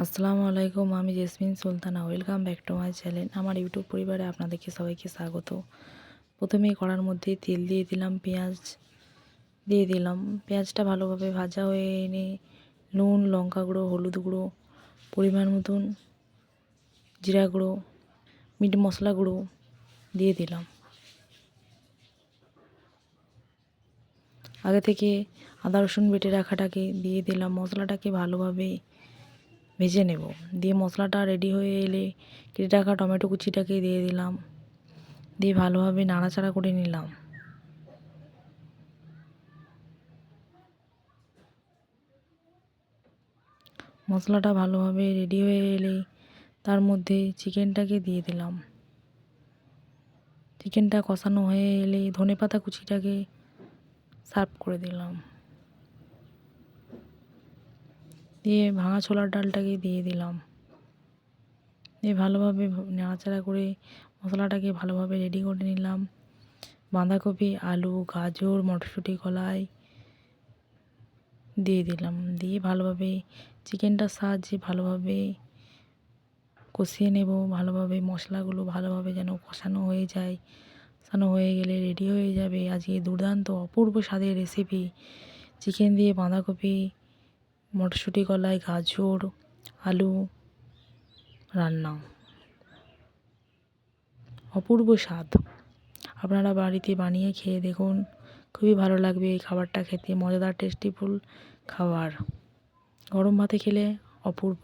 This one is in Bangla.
আসসালামু আলাইকুম, আমি jasmine Sultana. Welcome back to my channel. আমার ইউটিউব পরিবারে আপনাদেরকে সবাইকে স্বাগত। প্রথমেই কড়ার মধ্যে তেল দিয়ে দিলাম, পেঁয়াজ দিয়ে দিলাম। পেঁয়াজটা ভালোভাবে ভাজা হয়ে এনে নুন, লঙ্কা গুঁড়ো, হলুদ গুঁড়ো, পরিমাণ মতন জিরা গুঁড়ো, মিট মশলা গুঁড়ো দিয়ে দিলাম। আগে থেকে আদা রসুন বেটে রাখাটাকে দিয়ে দিলাম। মশলাটাকে ভালোভাবে ভেজে নেব। দিয়ে মশলাটা রেডি হয়ে এলে কেটে রাখা টমেটো কুচিটাকে দিয়ে দিলাম। দিয়ে ভালোভাবে নাড়াচাড়া করে নিলাম। মশলাটা ভালোভাবে রেডি হয়ে এলে তার মধ্যে চিকেনটাকে দিয়ে দিলাম। চিকেনটা কষানো হয়ে এলে ধনেপাতা কুচিটাকে সার্ভ করে দিলাম। দিয়ে ভাঙা ছোলার ডালটাকে দিয়ে দিলাম। দিয়ে ভালোভাবে নাড়াচাড়া করে মশলাটাকে ভালোভাবে রেডি করে নিলাম। বাঁধাকপি, আলু, গাজর, মটরশুঁটি, কলাই দিয়ে দিলাম। দিয়ে ভালোভাবে চিকেনটার সাহায্যে ভালোভাবে কষিয়ে নেব। ভালোভাবে মশলাগুলো ভালোভাবে যেন কষানো হয়ে যায়। কষানো হয়ে গেলে রেডি হয়ে যাবে আজকে দুর্দান্ত অপূর্ব স্বাদের রেসিপি চিকেন দিয়ে বাঁধাকপি, মটরশুঁটি, কলাই, গাজর, আলু রান্না। অপূর্ব স্বাদ। আপনারা বাড়িতে বানিয়ে খেয়ে দেখুন, খুবই ভালো লাগবে এই খাবারটা খেতে। মজাদার টেস্টিফুল খাবার, গরম ভাতে খেলে অপূর্ব।